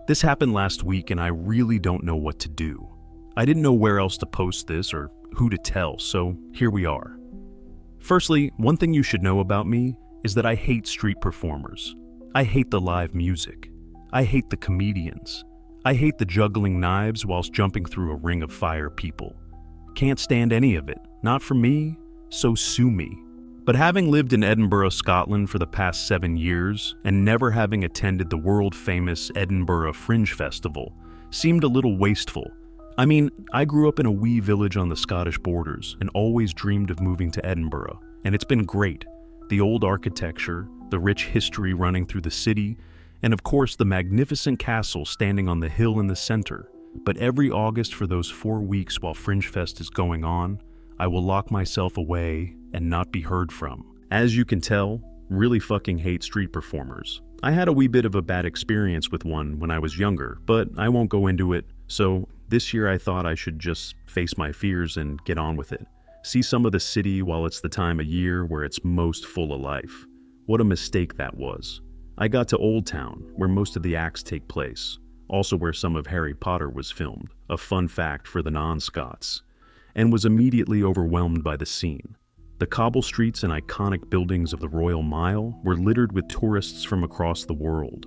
This happened last week and I really don't know what to do. I didn't know where else to post this or who to tell, so here we are. Firstly, one thing you should know about me is that I hate street performers. I hate the live music. I hate the comedians. I hate the juggling knives whilst jumping through a ring of fire people. Can't stand any of it. Not for me, so sue me. But having lived in Edinburgh, Scotland for the past 7 years, and never having attended the world-famous Edinburgh Fringe Festival, seemed a little wasteful. I mean, I grew up in a wee village on the Scottish borders and always dreamed of moving to Edinburgh, and it's been great. The old architecture, the rich history running through the city, and of course the magnificent castle standing on the hill in the center. But every August for those 4 weeks while Fringe Fest is going on, I will lock myself away and not be heard from. As you can tell, really fucking hate street performers. I had a wee bit of a bad experience with one when I was younger, but I won't go into it, so this year I thought I should just face my fears and get on with it. See some of the city while it's the time of year where it's most full of life. What a mistake that was. I got to Old Town, where most of the acts take place, also where some of Harry Potter was filmed, a fun fact for the non-Scots, and was immediately overwhelmed by the scene. The cobble streets and iconic buildings of the Royal Mile were littered with tourists from across the world.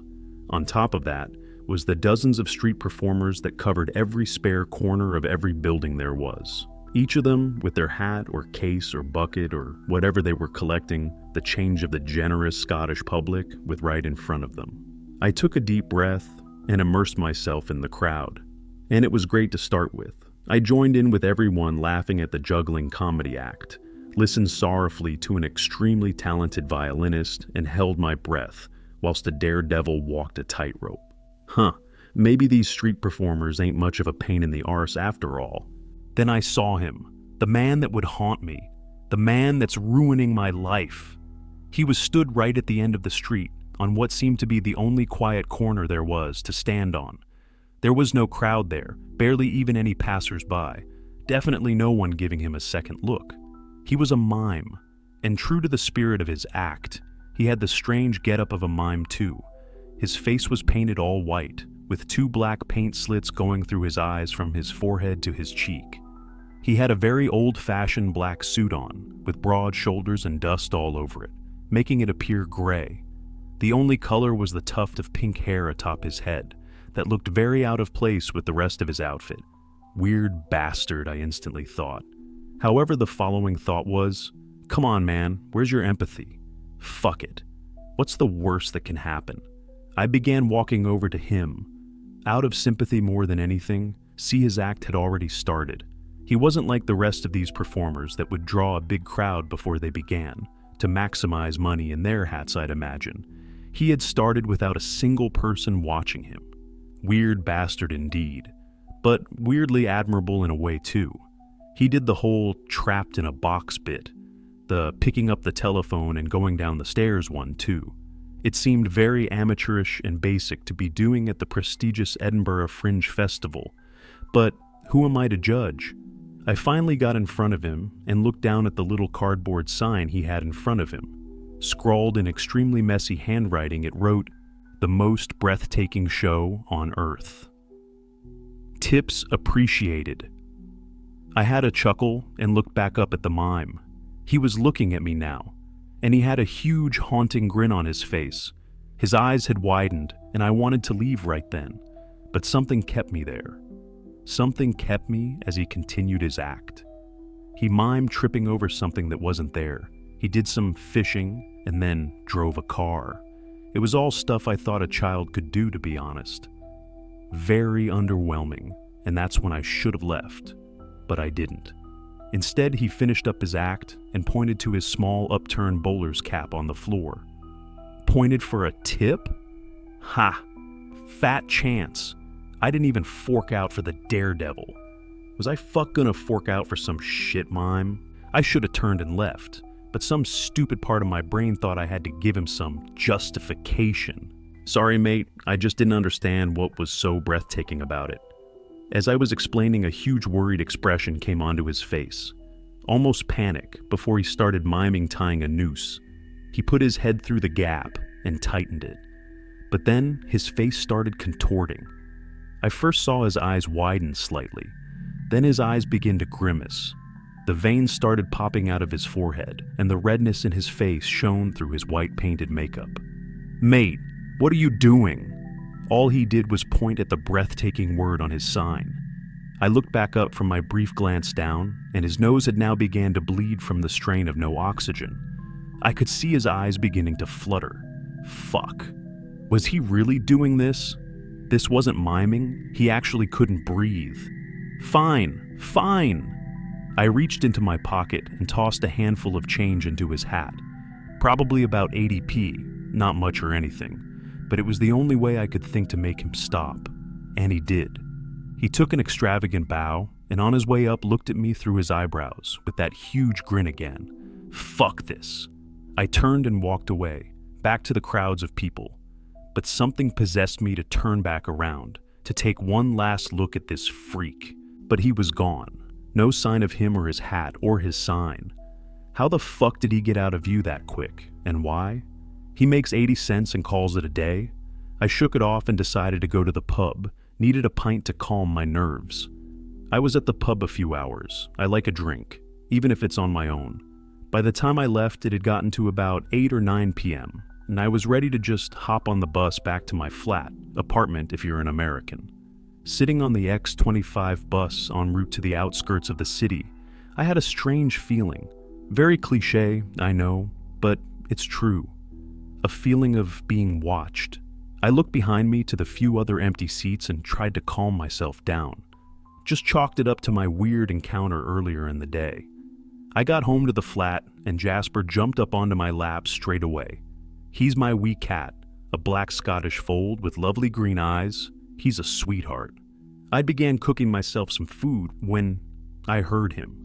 On top of that was the dozens of street performers that covered every spare corner of every building there was. Each of them with their hat or case or bucket or whatever they were collecting the change of the generous Scottish public with right in front of them. I took a deep breath and immersed myself in the crowd. And it was great to start with. I joined in with everyone laughing at the juggling comedy act, listened sorrowfully to an extremely talented violinist, and held my breath whilst a daredevil walked a tightrope. Maybe these street performers ain't much of a pain in the arse after all. Then I saw him, the man that would haunt me, the man that's ruining my life. He was stood right at the end of the street, on what seemed to be the only quiet corner there was to stand on. There was no crowd there, barely even any passers-by, definitely no one giving him a second look. He was a mime, and true to the spirit of his act, he had the strange getup of a mime too. His face was painted all white, with 2 black paint slits going through his eyes from his forehead to his cheek. He had a very old-fashioned black suit on, with broad shoulders and dust all over it, making it appear gray. The only color was the tuft of pink hair atop his head, that looked very out of place with the rest of his outfit. Weird bastard, I instantly thought. However, the following thought was, come on man, where's your empathy? Fuck it. What's the worst that can happen? I began walking over to him. Out of sympathy more than anything, see his act had already started. He wasn't like the rest of these performers that would draw a big crowd before they began, to maximize money in their hats I'd imagine. He had started without a single person watching him. Weird bastard indeed, but weirdly admirable in a way too. He did the whole trapped in a box bit, the picking up the telephone and going down the stairs one too. It seemed very amateurish and basic to be doing at the prestigious Edinburgh Fringe Festival, but who am I to judge? I finally got in front of him and looked down at the little cardboard sign he had in front of him. Scrawled in extremely messy handwriting, it wrote, "The most breathtaking show on Earth. Tips appreciated." I had a chuckle and looked back up at the mime. He was looking at me now, and he had a huge haunting grin on his face. His eyes had widened, and I wanted to leave right then, but something kept me there. Something kept me as he continued his act. He mimed tripping over something that wasn't there. He did some fishing and then drove a car. It was all stuff I thought a child could do, to be honest. Very underwhelming, and that's when I should have left, but I didn't. Instead, he finished up his act and pointed to his small upturned bowler's cap on the floor. Pointed for a tip? Ha! Fat chance. I didn't even fork out for the daredevil. Was I gonna fork out for some shit mime? I should have turned and left, but some stupid part of my brain thought I had to give him some justification. Sorry mate, I just didn't understand what was so breathtaking about it. As I was explaining, a huge worried expression came onto his face. Almost panic before he started miming tying a noose. He put his head through the gap and tightened it. But then his face started contorting. I first saw his eyes widen slightly. Then his eyes began to grimace. The veins started popping out of his forehead, and the redness in his face shone through his white painted makeup. "Mate, what are you doing?" All he did was point at the breathtaking word on his sign. I looked back up from my brief glance down, and his nose had now began to bleed from the strain of no oxygen. I could see his eyes beginning to flutter. Fuck. Was he really doing this? This wasn't miming. He actually couldn't breathe. Fine, fine. I reached into my pocket and tossed a handful of change into his hat. Probably about 80p, not much or anything, but it was the only way I could think to make him stop. And he did. He took an extravagant bow, and on his way up looked at me through his eyebrows with that huge grin again. Fuck this. I turned and walked away, back to the crowds of people. But something possessed me to turn back around, to take one last look at this freak. But he was gone. No sign of him or his hat or his sign. How the fuck did he get out of view that quick, and why? He makes 80 cents and calls it a day? I shook it off and decided to go to the pub, needed a pint to calm my nerves. I was at the pub a few hours. I like a drink, even if it's on my own. By the time I left, it had gotten to about 8 or 9 p.m., and I was ready to just hop on the bus back to my flat, apartment if you're an American. Sitting on the X25 bus en route to the outskirts of the city, I had a strange feeling. Very cliché, I know, but it's true. A feeling of being watched. I looked behind me to the few other empty seats and tried to calm myself down. Just chalked it up to my weird encounter earlier in the day. I got home to the flat, and Jasper jumped up onto my lap straight away. He's my wee cat, a black Scottish fold with lovely green eyes. He's a sweetheart. I began cooking myself some food when I heard him.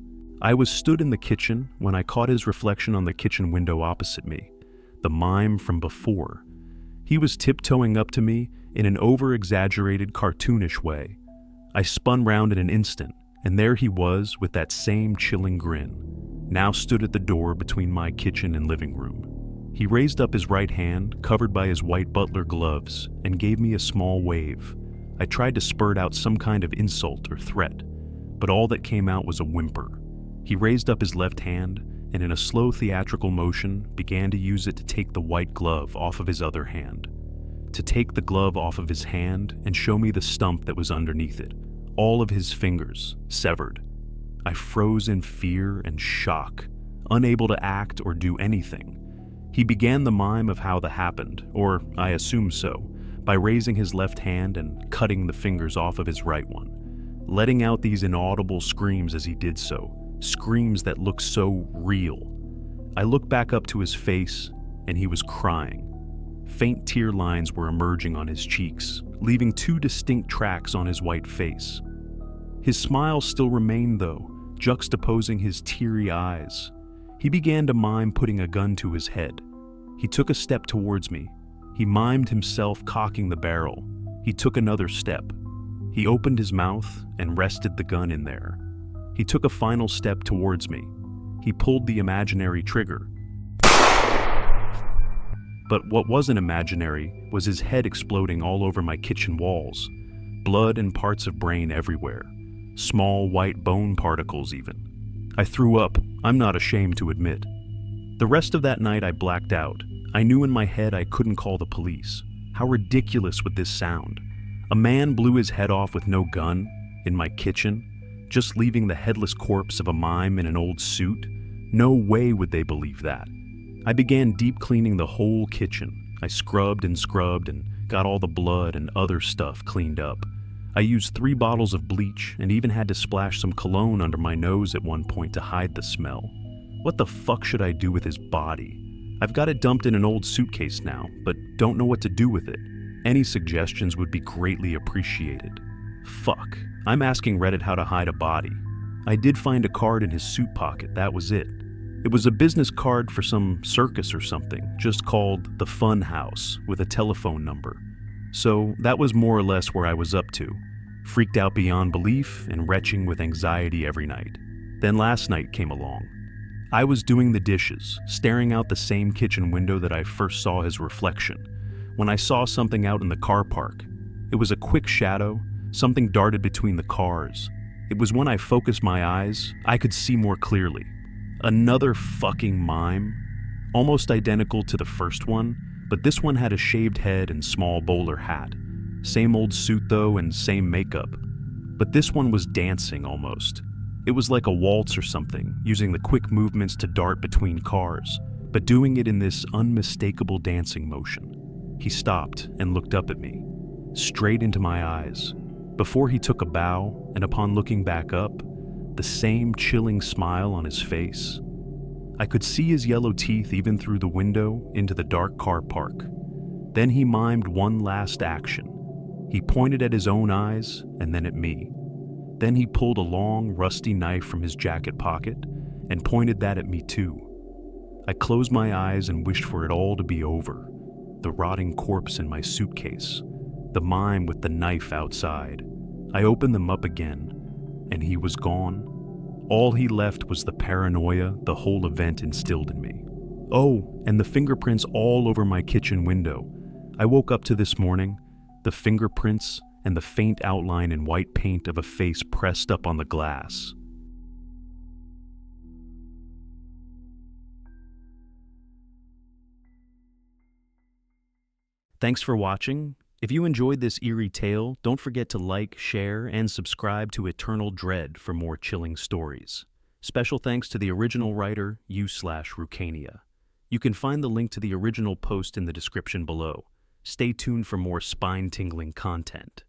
I was stood in the kitchen when I caught his reflection on the kitchen window opposite me, the mime from before. He was tiptoeing up to me in an over-exaggerated, cartoonish way. I spun round in an instant, and there he was with that same chilling grin, now stood at the door between my kitchen and living room. He raised up his right hand, covered by his white butler gloves, and gave me a small wave. I tried to spurt out some kind of insult or threat, but all that came out was a whimper. He raised up his left hand, and in a slow theatrical motion began to use it to take the white glove off of his other hand. To take the glove off of his hand and show me the stump that was underneath it, all of his fingers, severed. I froze in fear and shock, unable to act or do anything. He began the mime of how that happened, or I assume so, by raising his left hand and cutting the fingers off of his right one, letting out these inaudible screams as he did so, screams that looked so real. I looked back up to his face, and he was crying. Faint tear lines were emerging on his cheeks, leaving 2 distinct tracks on his white face. His smile still remained though, juxtaposing his teary eyes. He began to mime putting a gun to his head. He took a step towards me. He mimed himself cocking the barrel. He took another step. He opened his mouth and rested the gun in there. He took a final step towards me. He pulled the imaginary trigger. But what wasn't imaginary was his head exploding all over my kitchen walls. Blood and parts of brain everywhere. Small white bone particles even. I threw up, I'm not ashamed to admit. The rest of that night I blacked out. I knew in my head I couldn't call the police. How ridiculous would this sound? A man blew his head off with no gun, in my kitchen, just leaving the headless corpse of a mime in an old suit? No way would they believe that. I began deep cleaning the whole kitchen. I scrubbed and got all the blood and other stuff cleaned up. I used 3 bottles of bleach and even had to splash some cologne under my nose at one point to hide the smell. What the fuck should I do with his body? I've got it dumped in an old suitcase now, but don't know what to do with it. Any suggestions would be greatly appreciated. Fuck, I'm asking Reddit how to hide a body. I did find a card in his suit pocket, that was it. It was a business card for some circus or something, just called the Fun House, with a telephone number. So that was more or less where I was up to, freaked out beyond belief and retching with anxiety every night. Then last night came along. I was doing the dishes, staring out the same kitchen window that I first saw his reflection, when I saw something out in the car park. It was a quick shadow, something darted between the cars. It was when I focused my eyes, I could see more clearly. Another fucking mime, almost identical to the first one, but this one had a shaved head and small bowler hat. Same old suit though, and same makeup. But this one was dancing almost. It was like a waltz or something, using the quick movements to dart between cars, but doing it in this unmistakable dancing motion. He stopped and looked up at me, straight into my eyes. Before he took a bow, and upon looking back up, the same chilling smile on his face. I could see his yellow teeth even through the window into the dark car park. Then he mimed one last action. He pointed at his own eyes and then at me. Then he pulled a long, rusty knife from his jacket pocket and pointed that at me too. I closed my eyes and wished for it all to be over. The rotting corpse in my suitcase, the mime with the knife outside. I opened them up again, and he was gone. All he left was the paranoia the whole event instilled in me. Oh, and the fingerprints all over my kitchen window. I woke up to this morning, the fingerprints and the faint outline in white paint of a face pressed up on the glass. Thanks for watching. If you enjoyed this eerie tale, don't forget to like, share, and subscribe to EternalDread for more chilling stories. Special thanks to the original writer, Rukania. You can find the link to the original post in the description below. Stay tuned for more spine-tingling content.